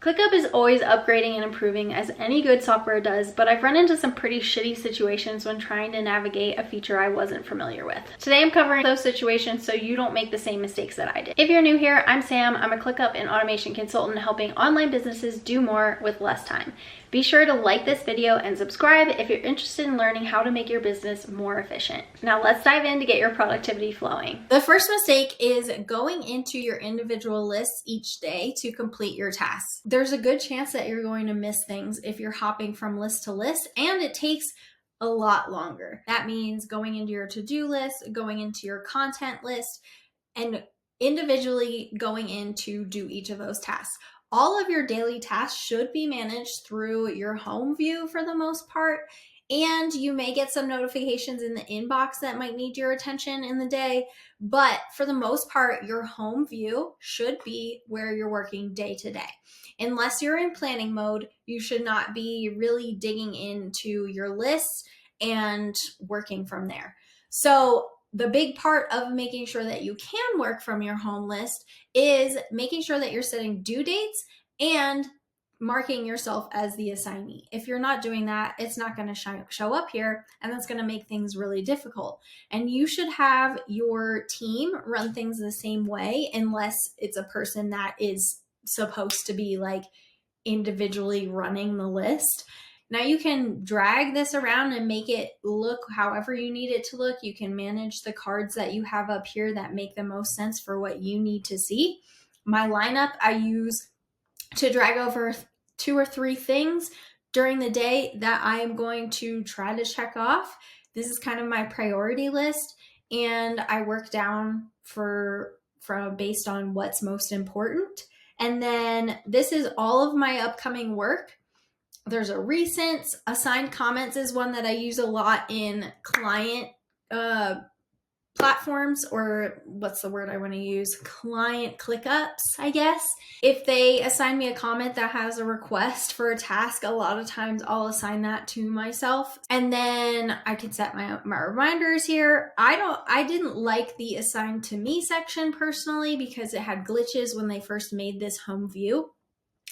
ClickUp is always upgrading and improving, as any good software does, but I've run into some pretty shitty situations when trying to navigate a feature I wasn't familiar with. Today I'm covering those situations so you don't make the same mistakes that I did. If you're new here, I'm Sam. I'm a ClickUp and automation consultant helping online businesses do more with less time. Be sure to like this video and subscribe if you're interested in learning how to make your business more efficient. Now let's dive in to get your productivity flowing. The first mistake is going into your individual lists each day to complete your tasks. There's a good chance that you're going to miss things if you're hopping from list to list, and it takes a lot longer. That means going into your to-do list, going into your content list, and individually going in to do each of those tasks. All of your daily tasks should be managed through your home view for the most part, and you may get some notifications in the inbox that might need your attention in the day, but for the most part, your home view should be where you're working day to day. Unless you're in planning mode, you should not be really digging into your lists and working from there. So the big part of making sure that you can work from your home list is making sure that you're setting due dates and marking yourself as the assignee. If you're not doing that, it's not going to show up here, and that's going to make things really difficult. And you should have your team run things the same way, unless it's a person that is supposed to be like individually running the list. Now you can drag this around and make it look however you need it to look. You can manage the cards that you have up here that make the most sense for what you need to see. My lineup I use to drag over 2 or 3 things during the day that I am going to try to check off. This is kind of my priority list, and I work down from based on what's most important. And then this is all of my upcoming work. There's a recents. Assigned comments is one that I use a lot in client platforms, or what's the word I want to use? Client ClickUps, I guess. If they assign me a comment that has a request for a task, a lot of times I'll assign that to myself. And then I can set my reminders here. I didn't like the assign to me section personally because it had glitches when they first made this home view.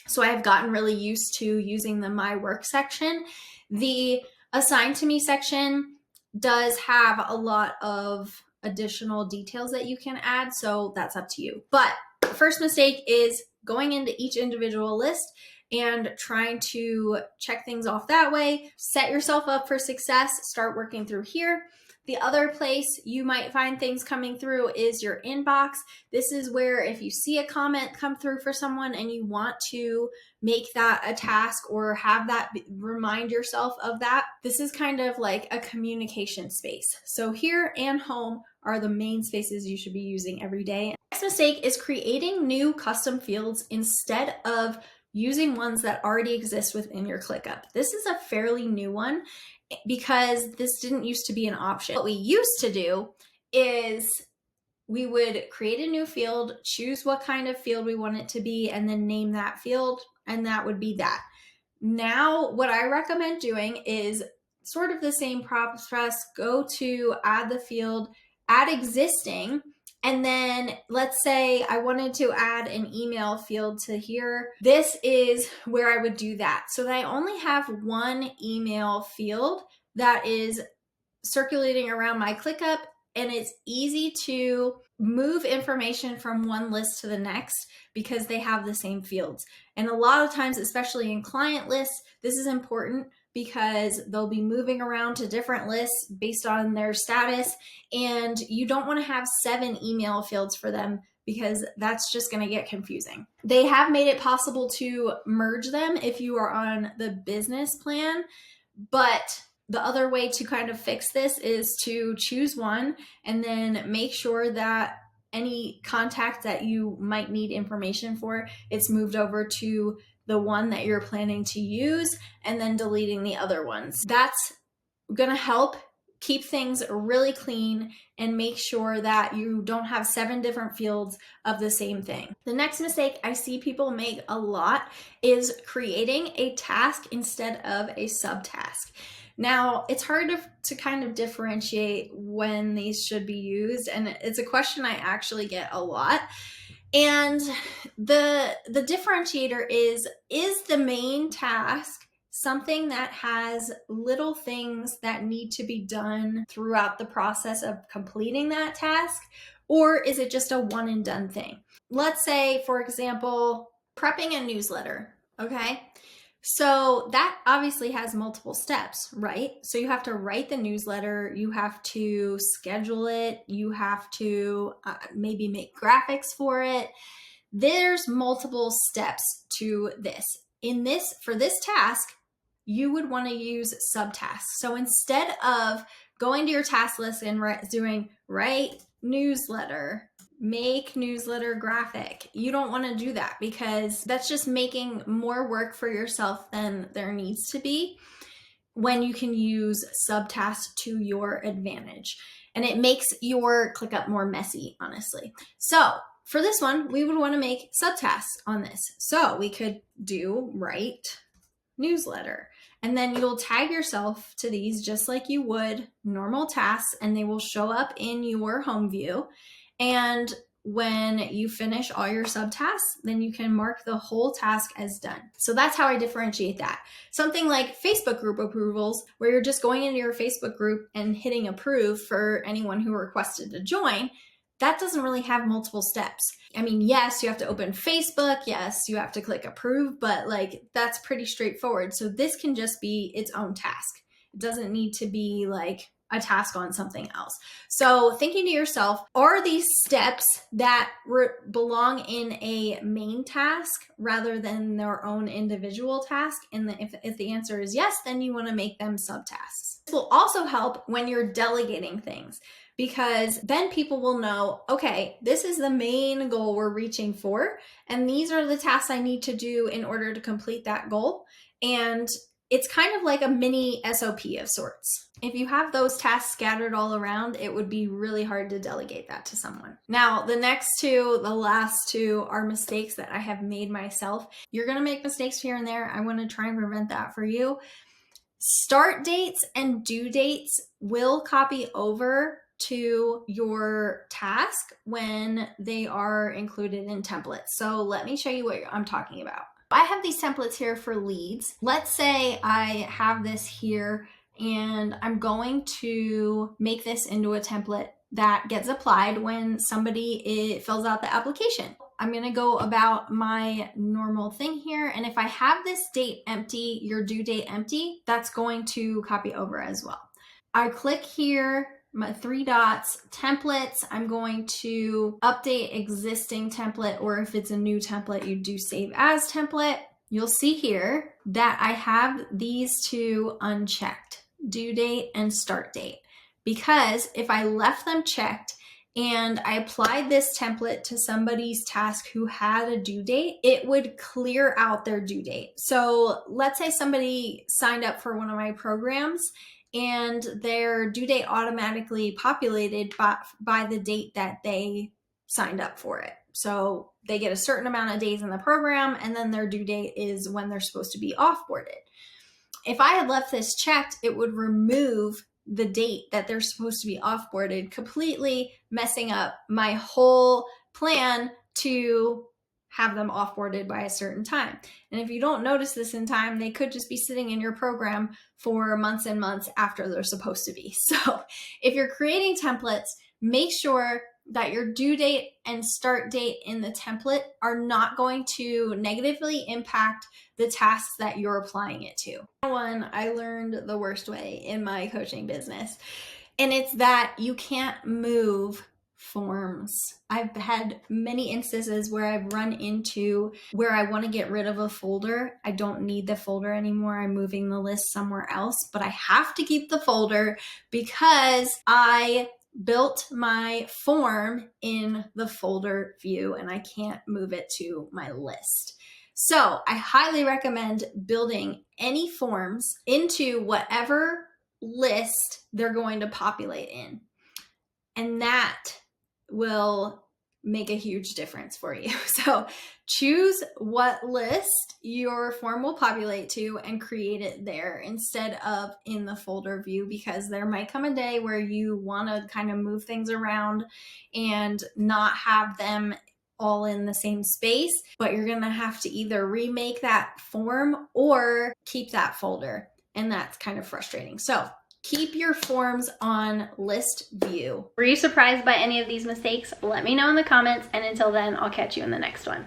So I have gotten really used to using the My Work section. The Assign to Me section does have a lot of additional details that you can add, so that's up to you. But the first mistake is going into each individual list and trying to check things off that way. Set yourself up for success. Start working through here. The other place you might find things coming through is your inbox. This is where if you see a comment come through for someone and you want to make that a task or have that remind yourself of that, this is kind of like a communication space. So here and home are the main spaces you should be using every day. Next mistake is creating new custom fields instead of using ones that already exist within your ClickUp. This is a fairly new one, because this didn't used to be an option. What we used to do is we would create a new field, choose what kind of field we want it to be, and then name that field, and that would be that. Now, what I recommend doing is sort of the same process. Go to add the field, add existing, and then let's say I wanted to add an email field to here. This is where I would do that. So that I only have one email field that is circulating around my ClickUp, and it's easy to move information from one list to the next because they have the same fields. And a lot of times, especially in client lists, this is important because they'll be moving around to different lists based on their status, and you don't want to have 7 email fields for them because that's just going to get confusing. They have made it possible to merge them if you are on the business plan, but the other way to kind of fix this is to choose one and then make sure that any contact that you might need information for, it's moved over to the one that you're planning to use, and then deleting the other ones. That's going to help keep things really clean and make sure that you don't have 7 different fields of the same thing. The next mistake I see people make a lot is creating a task instead of a subtask. Now, it's hard to kind of differentiate when these should be used, and it's a question I actually get a lot. And the differentiator is the main task something that has little things that need to be done throughout the process of completing that task? Or is it just a one and done thing? Let's say, for example, prepping a newsletter, okay? So that obviously has multiple steps, right? So you have to write the newsletter, you have to schedule it, you have to maybe make graphics for it. There's multiple steps to this. For this task, you would want to use subtasks. So instead of going to your task list and doing write newsletter, make newsletter graphic, you don't want to do that because that's just making more work for yourself than there needs to be when you can use subtasks to your advantage. And it makes your ClickUp more messy, honestly. So for this one, we would want to make subtasks on this. So we could do write newsletter. And then you'll tag yourself to these just like you would normal tasks, and they will show up in your home view. And when you finish all your subtasks, then you can mark the whole task as done. So that's how I differentiate that. Something like Facebook group approvals, where you're just going into your Facebook group and hitting approve for anyone who requested to join, that doesn't really have multiple steps. I mean, yes, you have to open Facebook. Yes, you have to click approve, but like that's pretty straightforward. So this can just be its own task. It doesn't need to be like a task on something else. So thinking to yourself, are these steps that belong in a main task rather than their own individual task? And if the answer is yes, then you want to make them subtasks. This will also help when you're delegating things, because then people will know, okay, this is the main goal we're reaching for, and these are the tasks I need to do in order to complete that goal. And it's kind of like a mini SOP of sorts. If you have those tasks scattered all around, it would be really hard to delegate that to someone. Now, the last two are mistakes that I have made myself. You're going to make mistakes here and there. I want to try and prevent that for you. Start dates and due dates will copy over to your task when they are included in templates. So let me show you what I'm talking about. I have these templates here for leads. Let's say I have this here and I'm going to make this into a template that gets applied when somebody fills out the application. I'm going to go about my normal thing here. And if I have this date empty, your due date empty, that's going to copy over as well. I click here, my 3 dots, templates. I'm going to update existing template, or if it's a new template, you do save as template. You'll see here that I have these two unchecked, due date and start date, because if I left them checked and I applied this template to somebody's task who had a due date, it would clear out their due date. So let's say somebody signed up for one of my programs and their due date automatically populated by the date that they signed up for it. So they get a certain amount of days in the program, and then their due date is when they're supposed to be offboarded. If I had left this checked, it would remove the date that they're supposed to be offboarded, completely messing up my whole plan to have them offboarded by a certain time. And if you don't notice this in time, they could just be sitting in your program for months and months after they're supposed to be. So if you're creating templates, make sure that your due date and start date in the template are not going to negatively impact the tasks that you're applying it to. One I learned the worst way in my coaching business, and it's that you can't move forms. I've had many instances where I've run into where I want to get rid of a folder. I don't need the folder anymore. I'm moving the list somewhere else, but I have to keep the folder because I built my form in the folder view and I can't move it to my list. So I highly recommend building any forms into whatever list they're going to populate in. And that will make a huge difference for you. So choose what list your form will populate to and create it there instead of in the folder view, because there might come a day where you want to kind of move things around and not have them all in the same space, but you're gonna have to either remake that form or keep that folder. And that's kind of frustrating. So keep your forms on list view. Were you surprised by any of these mistakes? Let me know in the comments, and until then, I'll catch you in the next one.